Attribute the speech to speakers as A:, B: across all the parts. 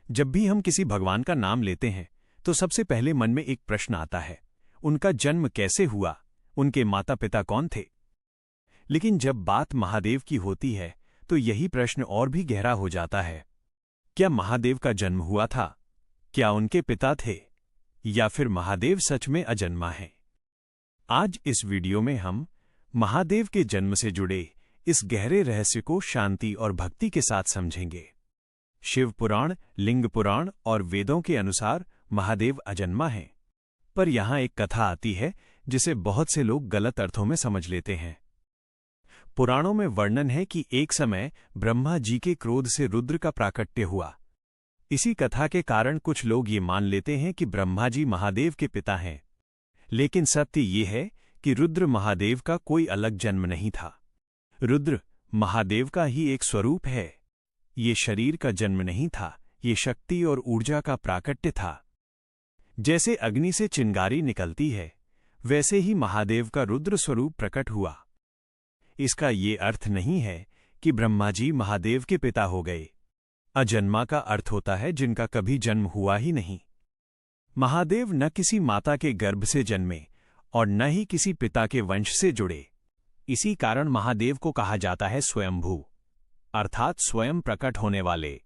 A: जब भी हम किसी भगवान का नाम लेते हैं तो सबसे पहले मन में एक प्रश्न आता है, उनका जन्म कैसे हुआ, उनके माता पिता कौन थे। लेकिन जब बात महादेव की होती है तो यही प्रश्न और भी गहरा हो जाता है। क्या महादेव का जन्म हुआ था? क्या उनके पिता थे? या फिर महादेव सच में अजन्मा हैं? आज इस वीडियो में हम महादेव के जन्म से जुड़े इस गहरे रहस्य को शांति और भक्ति के साथ समझेंगे। शिव पुराण, लिंग पुराण और वेदों के अनुसार महादेव अजन्मा हैं। पर यहां एक कथा आती है जिसे बहुत से लोग गलत अर्थों में समझ लेते हैं। पुराणों में वर्णन है कि एक समय ब्रह्मा जी के क्रोध से रुद्र का प्राकट्य हुआ। इसी कथा के कारण कुछ लोग ये मान लेते हैं कि ब्रह्मा जी महादेव के पिता हैं। लेकिन सत्य ये है कि रुद्र महादेव का कोई अलग जन्म नहीं था। रुद्र महादेव का ही एक स्वरूप है। ये शरीर का जन्म नहीं था, ये शक्ति और ऊर्जा का प्राकट्य था। जैसे अग्नि से चिंगारी निकलती है, वैसे ही महादेव का रुद्र स्वरूप प्रकट हुआ। इसका ये अर्थ नहीं है कि ब्रह्मा जी महादेव के पिता हो गए। अजन्मा का अर्थ होता है जिनका कभी जन्म हुआ ही नहीं। महादेव न किसी माता के गर्भ से जन्मे और न ही किसी पिता के वंश से जुड़े। इसी कारण महादेव को कहा जाता है स्वयंभू, अर्थात स्वयं प्रकट होने वाले।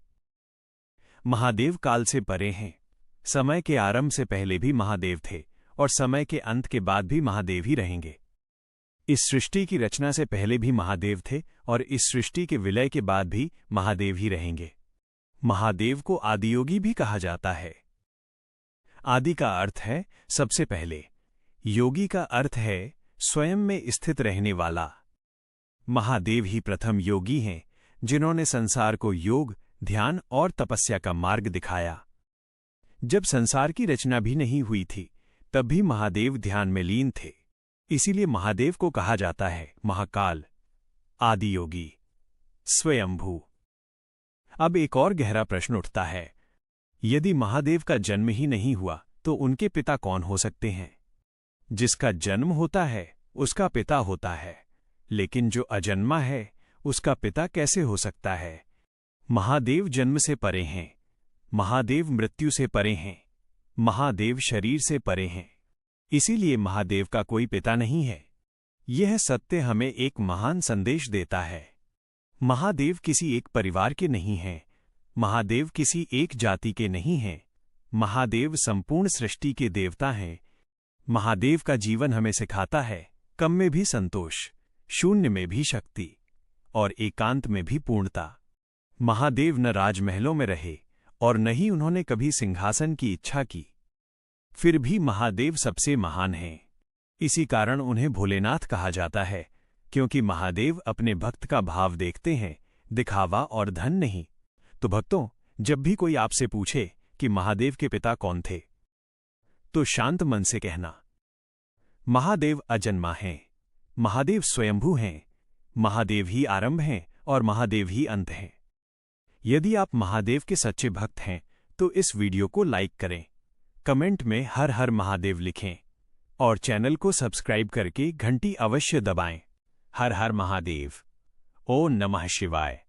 A: महादेव काल से परे हैं। समय के आरंभ से पहले भी महादेव थे और समय के अंत के बाद भी महादेव ही रहेंगे। इस सृष्टि की रचना से पहले भी महादेव थे और इस सृष्टि के विलय के बाद भी महादेव ही रहेंगे। महादेव को आदियोगी भी कहा जाता है। आदि का अर्थ है सबसे पहले, योगी का अर्थ है स्वयं में स्थित रहने वाला। महादेव ही प्रथम योगी हैं जिन्होंने संसार को योग, ध्यान और तपस्या का मार्ग दिखाया। जब संसार की रचना भी नहीं हुई थी तब भी महादेव ध्यान में लीन थे। इसीलिए महादेव को कहा जाता है महाकाल, आदियोगी, स्वयंभू। अब एक और गहरा प्रश्न उठता है, यदि महादेव का जन्म ही नहीं हुआ तो उनके पिता कौन हो सकते हैं? जिसका जन्म होता है उसका पिता होता है, लेकिन जो अजन्मा है उसका पिता कैसे हो सकता है? महादेव जन्म से परे हैं, महादेव मृत्यु से परे हैं, महादेव शरीर से परे हैं। इसीलिए महादेव का कोई पिता नहीं है। यह सत्य हमें एक महान संदेश देता है। महादेव किसी एक परिवार के नहीं हैं, महादेव किसी एक जाति के नहीं हैं। महादेव संपूर्ण सृष्टि के देवता हैं। महादेव का जीवन हमें सिखाता है कम में भी संतोष, शून्य में भी शक्ति और एकांत में भी पूर्णता। महादेव न राजमहलों में रहे और न ही उन्होंने कभी सिंहासन की इच्छा की। फिर भी महादेव सबसे महान हैं। इसी कारण उन्हें भोलेनाथ कहा जाता है, क्योंकि महादेव अपने भक्त का भाव देखते हैं, दिखावा और धन नहीं। तो भक्तों, जब भी कोई आपसे पूछे कि महादेव के पिता कौन थे, तो शांत मन से कहना, महादेव अजन्मा हैं, महादेव स्वयंभू हैं, महादेव ही आरंभ हैं और महादेव ही अंत हैं। यदि आप महादेव के सच्चे भक्त हैं तो इस वीडियो को लाइक करें, कमेंट में हर हर महादेव लिखें और चैनल को सब्सक्राइब करके घंटी अवश्य दबाएं। हर हर महादेव। ओम नमः शिवाय।